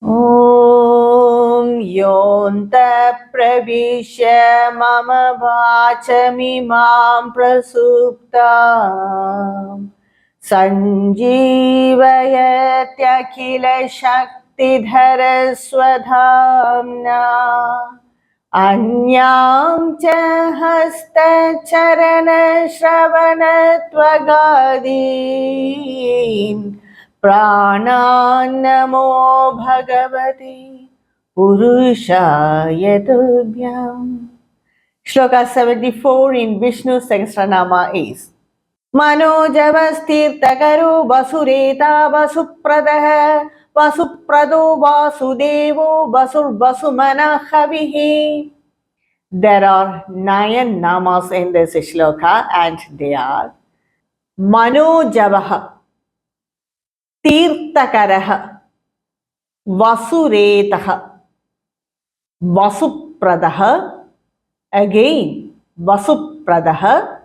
ॐ योऽन्तः प्रविश्य मम वाचमिमां प्रसुप्ताम् सञ्जीवयत्यखिलशक्तिधरस्वधाम्ना अन्यां च हस्तचरणश्रवणत्वगादीन् प्राणान्नमो भगवति पुरुषाय तुभ्यम्. Shloka 74 in Vishnu Sahasranama is Manojavastirthakaru Vasureta Vasupradaha Vasuprado Vasudevo Vasur Vasumanahavihi. There are 9 namas in this shloka and they are Manojavaha, Tirthakaraha, Vasuretaha, Vasupradaha, again Vasupradaha,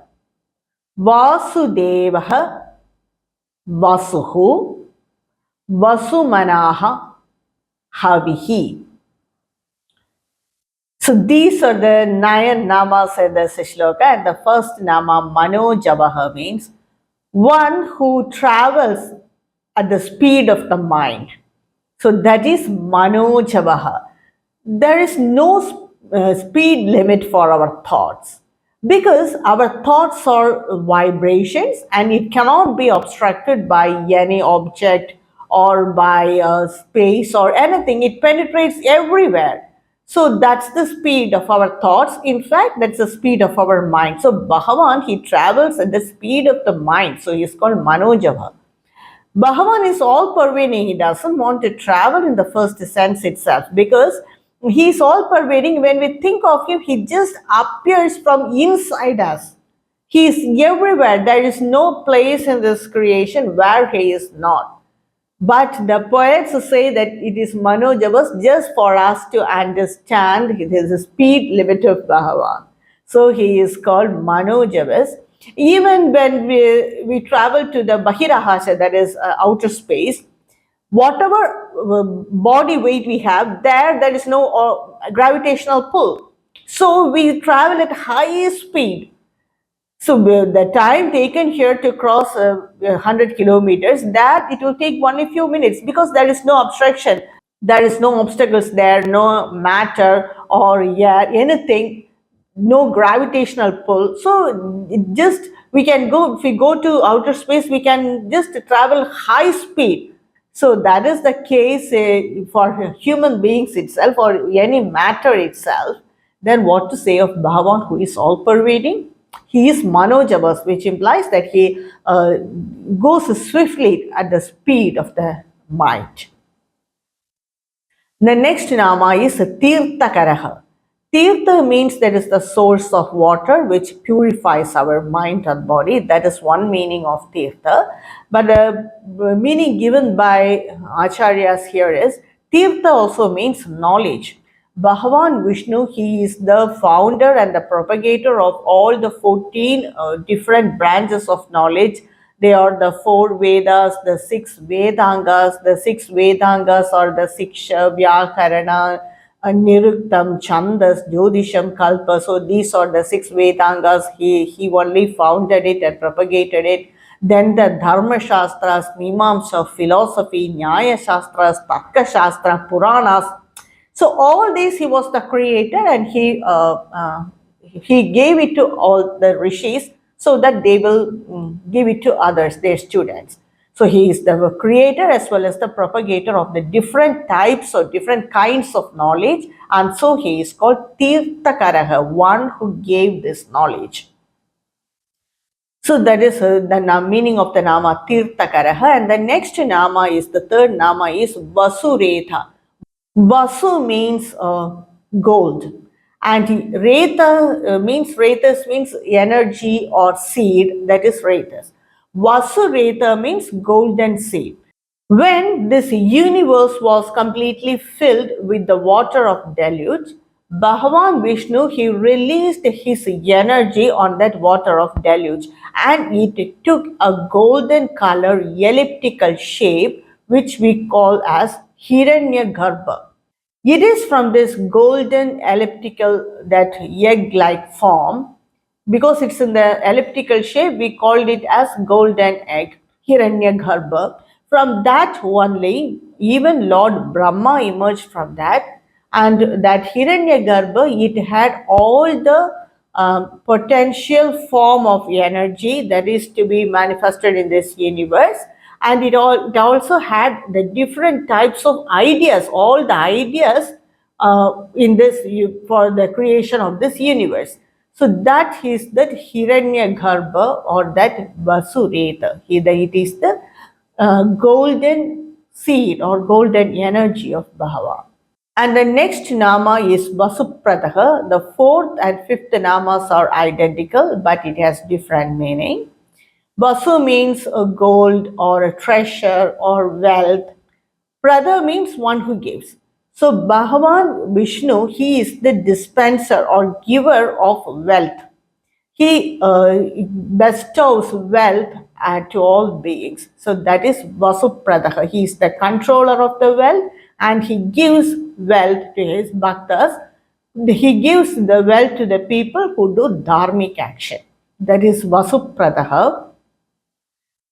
Vasudevaha, Vasuhu, Vasumanaha, Havihi. So these are the 9 namas in this shloka, and the first nama Manojavaha means one who travels at the speed of the mind. So that is Manojavaha. There is no speed limit for our thoughts because our thoughts are vibrations and it cannot be obstructed by any object or by space or anything. It penetrates everywhere. So that's the speed of our thoughts. In fact, that's the speed of our mind. So Bhagavan, he travels at the speed of the mind. So he's called Manojava. Bhagavan is all pervading. He doesn't want to travel in the first sense itself because he is all pervading. When we think of him, he just appears from inside us. He is everywhere. There is no place in this creation where he is not. But the poets say that it is Manojavas just for us to understand the speed limit of Bhagavan. So he is called Manojavas. Even when we travel to the Bahirahasha, that is outer space, whatever body weight we have, there is no gravitational pull. So we travel at high speed. So the time taken here to cross 100 kilometers, that it will take only few minutes because there is no obstruction. There is no obstacles there, no matter or yeah, anything, no gravitational pull. So it just, we can go, if we go to outer space, we can just travel high speed. So that is the case for human beings itself or any matter itself. Then what to say of Bhagavan, who is all pervading? He is Manojavas, which implies that he goes swiftly at the speed of the mind. The next nama is Tirthakaraha. Tirtha means that is the source of water which purifies our mind and body. That is one meaning of Tirtha. But the meaning given by Acharyas here is Tirtha also means knowledge. Bhagavan Vishnu, he is the founder and the propagator of all the 14 different branches of knowledge. They are the 4 Vedas, the 6 Vedangas. The 6 Vedangas are the Siksha, Vyakarana, Niruktam, Chandas, Jyotisham, Kalpa. So these are the 6 Vedangas. He only founded it and propagated it. Then the Dharma Shastras, Mimamsa, philosophy, Nyaya Shastras, Tarka Shastra, Puranas. So all these he was the creator and he gave it to all the rishis so that they will give it to others, their students. So he is the creator as well as the propagator of the different types or different kinds of knowledge, and so he is called Tirthakaraha, one who gave this knowledge. So that is the meaning of the nama Tirthakaraha, and the next nama is, the third nama is Vasuretha. Vasu means gold, and Reta means, Retas means energy or seed, that is Retas. Vasu Reta means golden seed. When this universe was completely filled with the water of deluge, Bhagavan Vishnu, he released his energy on that water of deluge and it took a golden color elliptical shape which we call as Hiranyagarbha. It is from this golden elliptical, that egg-like form. Because it's in the elliptical shape, we called it as golden egg, Hiranyagarbha. From that only, even Lord Brahma emerged from that. And that Hiranyagarbha, it had all the potential form of energy that is to be manifested in this universe, and it also had the different types of ideas, all the ideas in this for the creation of this universe. So that is that Hiranyagarbha, or that Vasureta. It is the golden seed or golden energy of Bhagavan. And the next nama is Vasuprataka. The fourth and fifth namas are identical, but it has different meaning. Vasu means a gold or a treasure or wealth. Prada means one who gives. So Bhagavan Vishnu, he is the dispenser or giver of wealth. He bestows wealth to all beings. So that is Vasupradaka. He is the controller of the wealth, and he gives wealth to his bhaktas. He gives the wealth to the people who do dharmic action. That is Vasupradaka.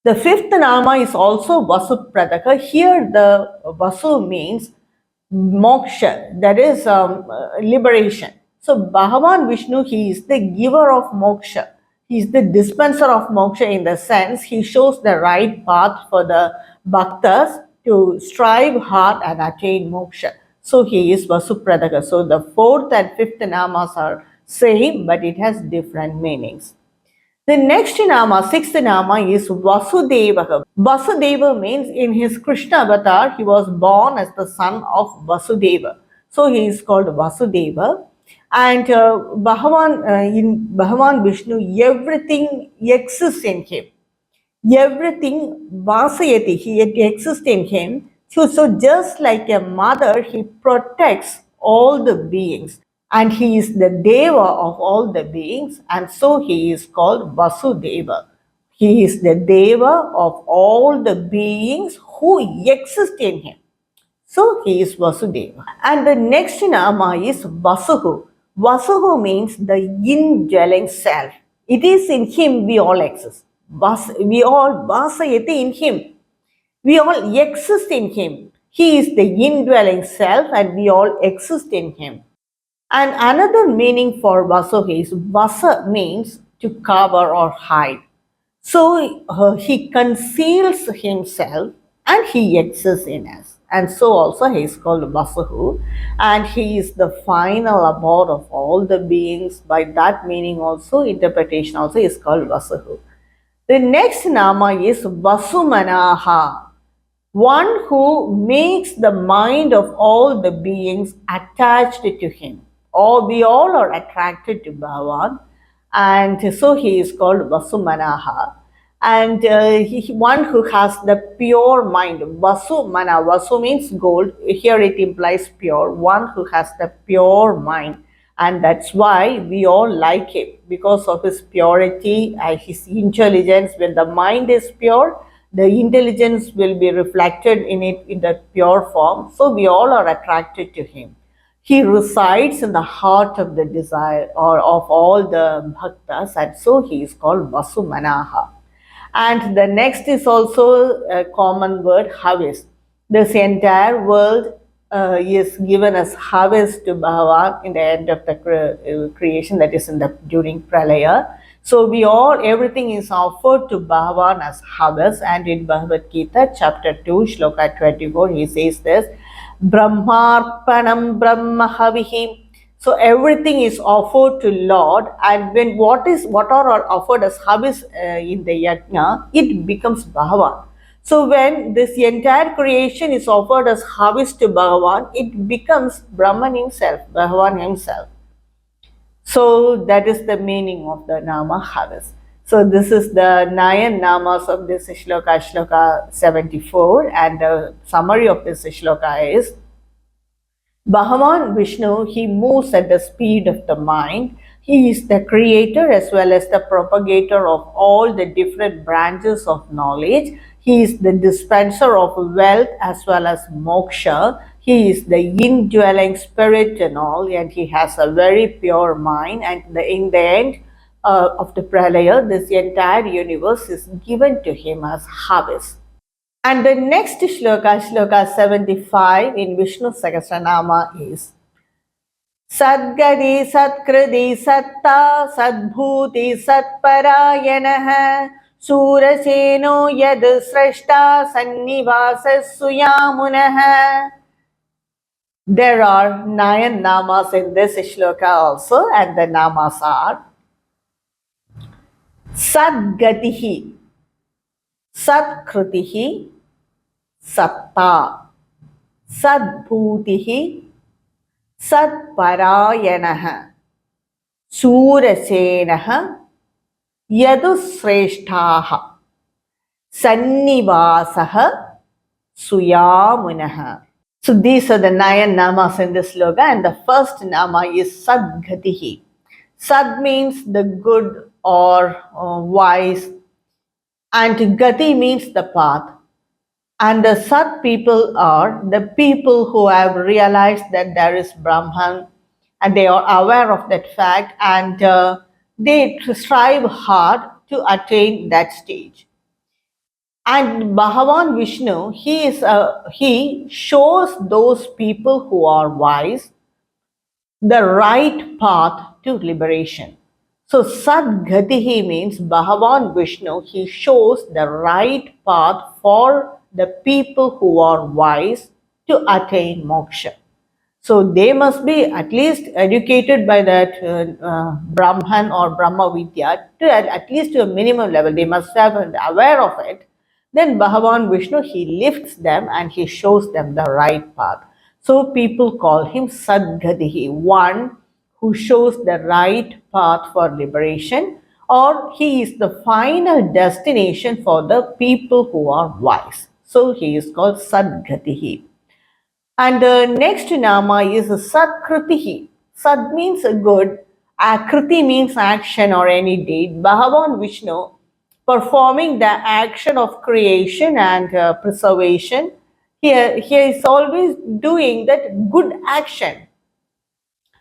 The fifth nama is also Vasupradaka. Here the Vasu means moksha, that is liberation. So Bhagavan Vishnu, he is the giver of moksha. He is the dispenser of moksha, in the sense he shows the right path for the bhaktas to strive hard and attain moksha. So he is Vasupradaka. So the fourth and fifth namas are same, but it has different meanings. The next nama, sixth nama, is Vasudeva. Vasudeva means in his Krishna avatar, he was born as the son of Vasudeva. So he is called Vasudeva. And in Bhagavan Vishnu, everything exists in him. Everything Vasayati, he exists in him. So just like a mother, he protects all the beings. And he is the Deva of all the beings, and so he is called Vasudeva. He is the Deva of all the beings who exist in him. So he is Vasudeva. And the next nama is Vasuhu. Vasuhu means the indwelling self. It is in him we all exist. We all Vasayati in him. We all exist in him. He is the indwelling self, and we all exist in him. And another meaning for Vasuhi is Vasa means to cover or hide. So he conceals himself and he exists in us. And so also he is called Vasuhu, and he is the final abode of all the beings. By that meaning also, interpretation also, is called Vasuhu. The next nama is Vasumanaha. One who makes the mind of all the beings attached to him. Or we all are attracted to Bhagavan, and so he is called Vasumanaha. And one who has the pure mind. Vasumana, Vasu means gold. Here it implies pure. One who has the pure mind. And that's why we all like him, because of his purity and his intelligence. When the mind is pure, the intelligence will be reflected in it in the pure form. So we all are attracted to him. He resides in the heart of the desire or of all the bhaktas, and so he is called Vasumanaha. And the next is also a common word, Havis. This entire world is given as Havis to Bhagavan in the end of the creation, that is during Pralaya. So everything is offered to Bhagavan as Havis, and in Bhagavad Gita, chapter 2, Shloka 24, he says this, Brahmarpanam Brahmahavihim. So everything is offered to Lord, and when what are offered as Havis in the Yajna, it becomes Bhagavan. So when this entire creation is offered as Havis to Bhagavan, it becomes Brahman himself, Bhagavan himself. So that is the meaning of the nama Havis. So this is the 9 namas of this shloka, shloka 74, and the summary of this shloka is, Bhagavan Vishnu, he moves at the speed of the mind. He is the creator as well as the propagator of all the different branches of knowledge. He is the dispenser of wealth as well as moksha. He is the indwelling spirit and all, and he has a very pure mind. And in the end of the pralaya, this entire universe is given to him as harvest. And the next shloka, shloka 75 in Vishnu Sahasranama is Sadgadi Satkriti Satta Sadbhuti Satparayanah Suraseno Yad Srashta Sannivasas Suyamunah. There are 9 namas in this shloka also, and the namas are Sadgatihi, Satkritihi, Satta, Sadbhutihi, Satparayanah, Surasenah, Yadusreshtaha, Sannivasah, Suyamunah. So these are the 9 namas in this sloka, and the first nama is Sadgatihi. Sad means the good or wise, and Gati means the path. And the Sat people are the people who have realized that there is Brahman, and they are aware of that fact, and they strive hard to attain that stage. And Bhagavan Vishnu, he shows those people who are wise the right path to liberation. So Sadgatihi means Bhagavan Vishnu, he shows the right path for the people who are wise to attain moksha. So they must be at least educated by that Brahman or Brahma Vidya to at least to a minimum level. They must have been aware of it. Then Bhagavan Vishnu, he lifts them and he shows them the right path. So people call him Sadgatihi, one who shows the right path for liberation, or he is the final destination for the people who are wise. So he is called Sadgatihi. And the next nama is Satkritihi. Sad means good, Kriti means action or any deed. Bhagavan Vishnu performing the action of creation and preservation. He is always doing that good action.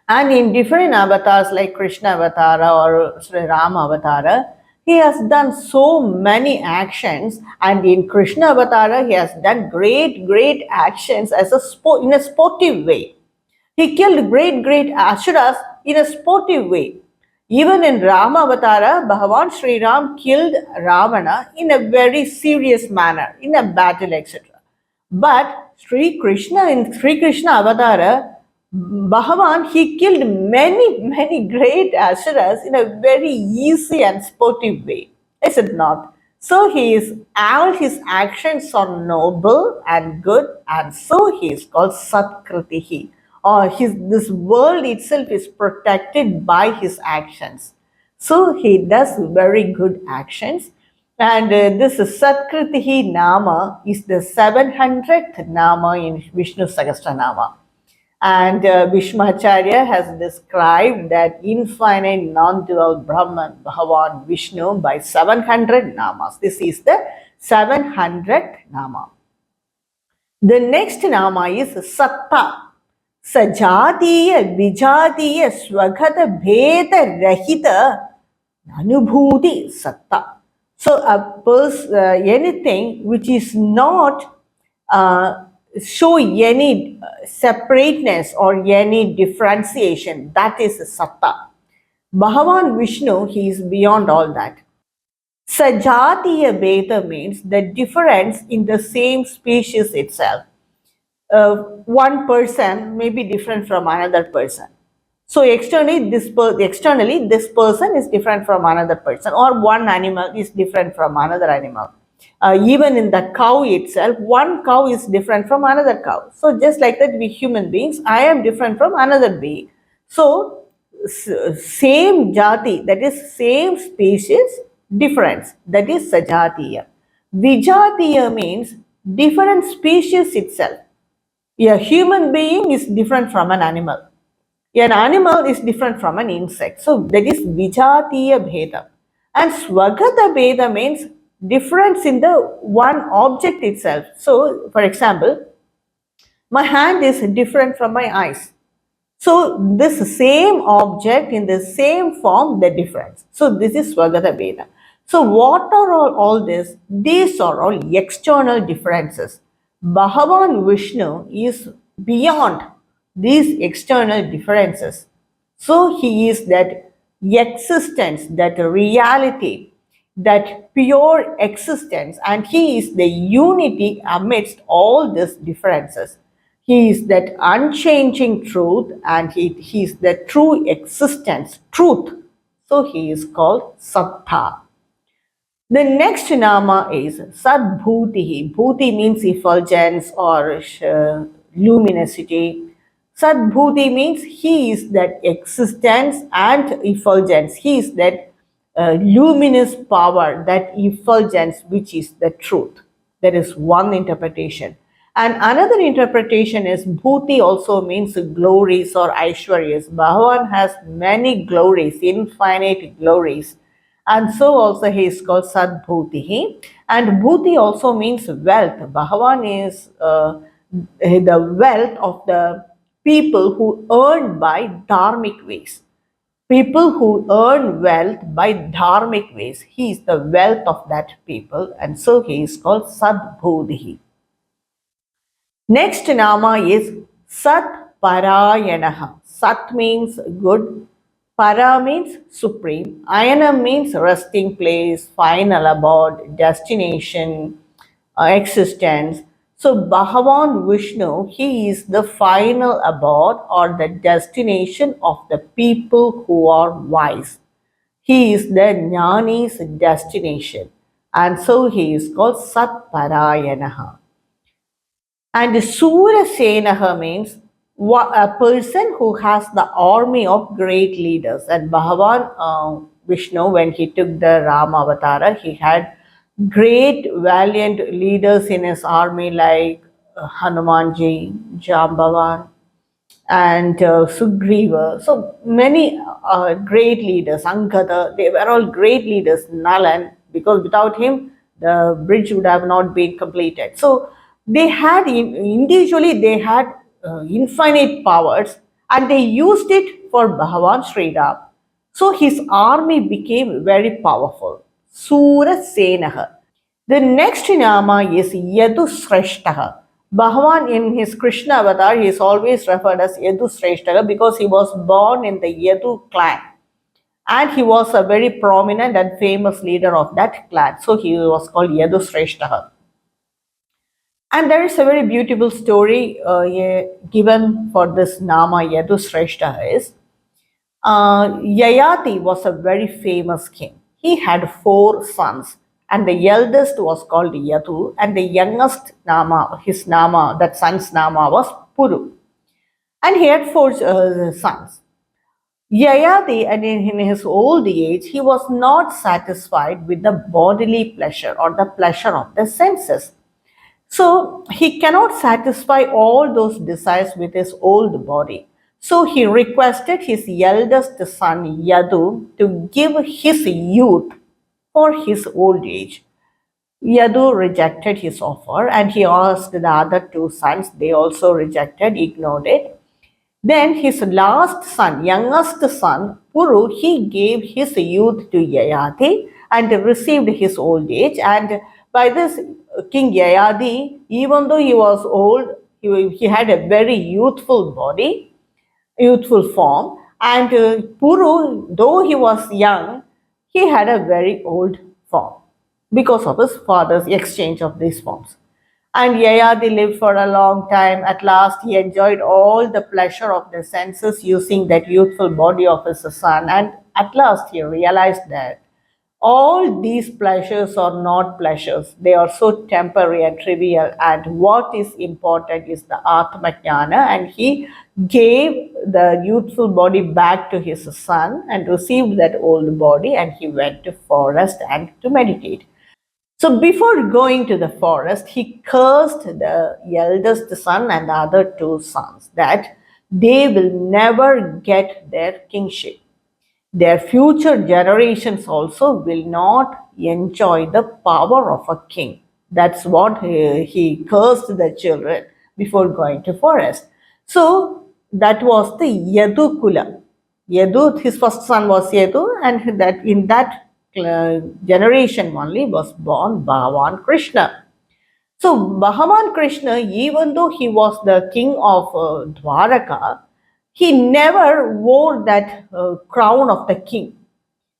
And in different avatars like Krishna Avatara or Sri Rama Avatara, he has done so many actions, and in Krishna Avatara, he has done great actions as in a sportive way. He killed great Asuras in a sportive way. Even in Rama Avatara, Bhagavan Sri Ram killed Ravana in a very serious manner, in a battle, etc. But in Sri Krishna Avatara, Bhagavan, he killed many great Asuras in a very easy and sportive way. Is it not? So all his actions are noble and good, and so he is called Satkritihi. Or this world itself is protected by his actions. So he does very good actions. And this Satkritihi Nama is the 700th Nama in Vishnu Sahasranama. And Bhishmacharya has described that infinite non-dual Brahman, Bhagavan Vishnu, by 700 namas. This is the 700th nama. The next nama is Satta. Sajatiya, Vijatiya, Swagata, Bheda, Rahita, Anubhuti, Satta. So anything which is not show any separateness or any differentiation, that is Satta. Bhagavan Vishnu, he is beyond all that. Sajatiya Bheda means the difference in the same species itself. One person may be different from another person. So externally, this person is different from another person, or one animal is different from another animal. Even in the cow itself, one cow is different from another cow. So just like that, we human beings, I am different from another being. So same jati, that is same species, difference, that is sajatiya. Vijatiya means different species itself. A human being is different from an animal. An animal is different from an insect. So that is Vijatiya Bheda. And Swagata Bheda means difference in the one object itself. So, for example, my hand is different from my eyes. So, this same object in the same form, the difference. So, this is Swagata Veda. So, what are all this? These are all external differences. Bhagavan Vishnu is beyond these external differences. So, he is that existence, that reality, that pure existence, and he is the unity amidst all these differences. He is that unchanging truth, and he is the true existence, truth. So he is called Sattha. The next nama is Sadbhutihi. Bhuti means effulgence or luminosity. Sadbhuti means he is that existence and effulgence. He is that luminous power, that effulgence, which is the truth. That is one interpretation. And another interpretation is Bhuti also means glories or Aishwaryas. Bhagavan has many glories, infinite glories. And so also he is called Sadbhutihi. And Bhuti also means wealth. Bhagavan is the wealth of the people who earn by dharmic ways. People who earn wealth by dharmic ways. He is the wealth of that people, and so he is called Sadbhudihi. Next nama is Sat Parayanaha. Sat means good, Para means supreme, Ayana means resting place, final abode, destination, existence. So Bhagavan Vishnu, he is the final abode or the destination of the people who are wise. He is the Jnani's destination, and so he is called Sat Parayanaha. And Surasenaha means a person who has the army of great leaders. And Bhagavan Vishnu, when he took the Rama Avatara, he had great valiant leaders in his army like Hanumanji, Jambavan, and Sugriva. So many great leaders, Angada, they were all great leaders. Nalan, because without him, the bridge would have not been completed. So they had, individually, they had infinite powers, and they used it for Bhagavan Sri Ram. So his army became very powerful. Sura Senaha. The next nama is Yadu Sreshtaha. Bhagavan in his Krishna avatar, he is always referred as Yadu Sreshtaha because he was born in the Yadu clan. And he was a very prominent and famous leader of that clan. So he was called Yadu Sreshtaha. And there is a very beautiful story given for this Nama Yadu Sreshtaha is Yayati was a very famous king. He had 4 sons, and the eldest was called Yadu, and the youngest Nama, his Nama, that son's Nama was Puru. And he had 4 sons. Yayati, and in his old age, he was not satisfied with the bodily pleasure or the pleasure of the senses. So he cannot satisfy all those desires with his old body. So he requested his eldest son Yadu to give his youth for his old age. Yadu rejected his offer, and he asked the other 2 sons. They also rejected, ignored it. Then his last son, youngest son, Puru, he gave his youth to Yayati and received his old age. And by this, King Yayadi, even though he was old, he had a very youthful body, youthful form. And Puru, though he was young, he had a very old form because of his father's exchange of these forms. And Yayadi lived for a long time. At last, he enjoyed all the pleasure of the senses using that youthful body of his son. And at last, he realized that all these pleasures are not pleasures. They are so temporary and trivial. And what is important is the Atma Jnana. And he gave the youthful body back to his son and received that old body. And he went to forest and to meditate. So before going to the forest, he cursed the eldest son and the other 2 sons that they will never get their kingship. Their future generations also will not enjoy the power of a king. That's what he cursed the children before going to forest. So that was the Yadu Kula. Yadu, his first son was Yadu, and that in that generation only was born Bhagavan Krishna. So Bhagavan Krishna, even though he was the king of Dwaraka, he never wore that crown of the king,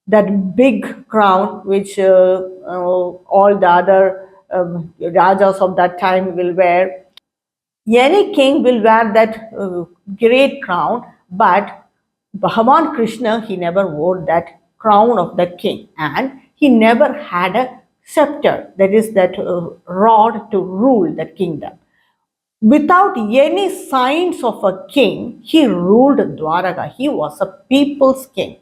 that big crown which all the other rajas of that time will wear. Any king will wear that great crown, but Bhagavan Krishna, he never wore that crown of the king, and he never had a scepter, that is, that rod to rule the kingdom. Without any signs of a king, he ruled Dwaraka. He was a people's king.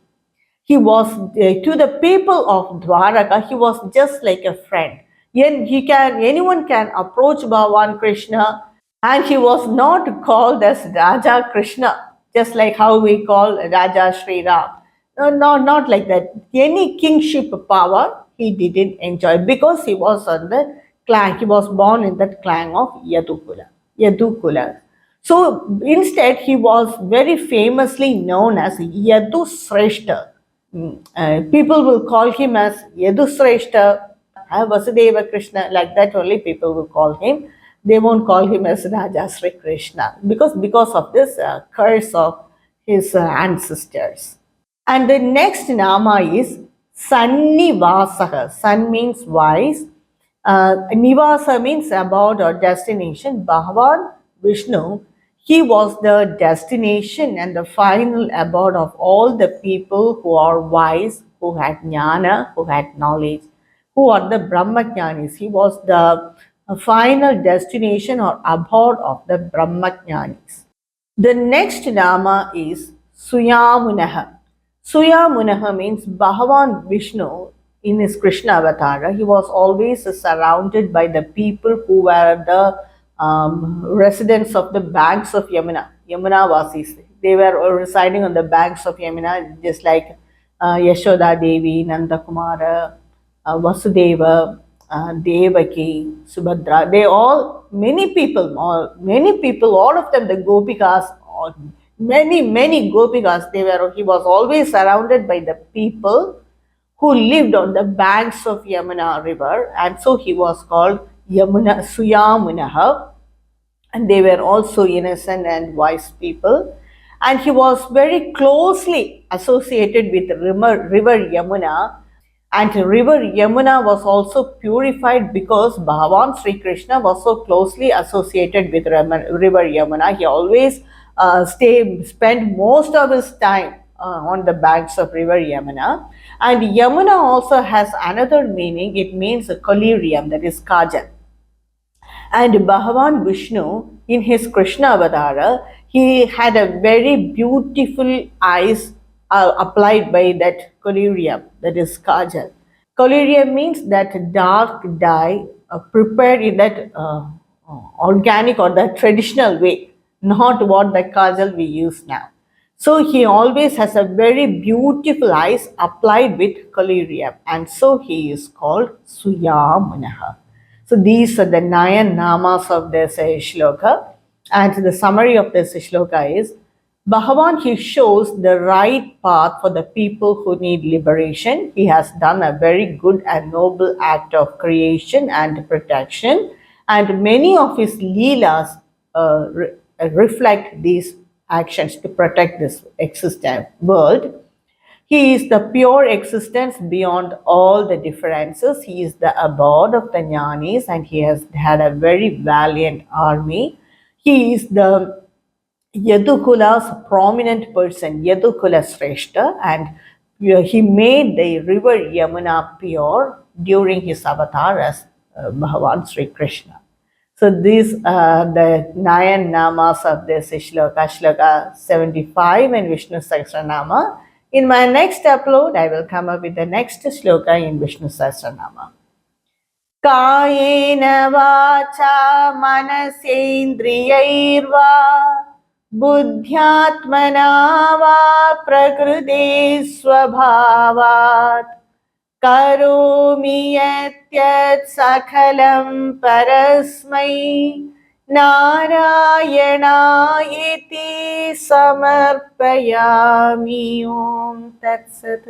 He was to the people of Dwaraka, he was just like a friend. Anyone can approach Bhagavan Krishna, and he was not called as Raja Krishna, just like how we call Raja Sri Ram. No, not like that. Any kingship power he didn't enjoy because he was on the clan. He was born in that clan of Yadukula. Yadukula. So instead, he was very famously known as Yadu Sreshta. People will call him as Yadu Sreshta, Vasudeva Krishna, like that only people will call him. They won't call him as Raja Sri Krishna because of this curse of his ancestors. And the next nama is Sannivasaha. San means wise. Nivasa means abode or destination. Bhagavan Vishnu, he was the destination and the final abode of all the people who are wise, who had jnana, who had knowledge, who are the Brahmajnanis. He was the final destination or abode of the Brahmajnanis. The next nama is Suyamunaha. Suyamunaha means Bhagavan Vishnu in his Krishna avatar. He was always surrounded by the people who were the residents of the banks of Yamuna, Yamuna Vasis. They were residing on the banks of Yamuna, just like Yashoda Devi, Nanda Kumara, Vasudeva, Devaki, Subhadra. They all, many people, all of them, the Gopikas, many Gopikas, he was always surrounded by the people who lived on the banks of Yamuna river, and so he was called Yamuna Suyamunaha, and they were also innocent and wise people. And he was very closely associated with river Yamuna, and river Yamuna was also purified because Bhagavan Sri Krishna was so closely associated with river Yamuna. He always spent most of his time on the banks of river Yamuna. And Yamuna also has another meaning. It means collyrium, that is kajal. And Bhagavan Vishnu, in his Krishna Avatara, he had a very beautiful eyes applied by that collyrium, that is kajal. Collyrium means that dark dye prepared in that organic or the traditional way, not what the kajal we use now. So he always has a very beautiful eyes applied with collyrium, and so he is called Suyamunaha. So these are the 9 namas of this shloka, and the summary of this shloka is Bhagavan, he shows the right path for the people who need liberation. He has done a very good and noble act of creation and protection, and many of his leelas reflect these actions to protect this existent world. He is the pure existence beyond all the differences. He is the abode of the jnanis, and he has had a very valiant army. He is the Yadukula's prominent person, Yadukula Sreshta, and he made the river Yamuna pure during his avatar as Bhagavan Sri Krishna. So these are the 9 namas of this shloka 75 in Vishnu Sahasranama. In my next upload, I will come up with the next shloka in Vishnu Sahasranama. Kayena vacha manasendriyairva बुद्ध्यात्मना वा प्रकृते स्वभावात् करोमि यत् सकलं परस्मै नारायणायेति समर्पयामि. ॐ तत्सत्.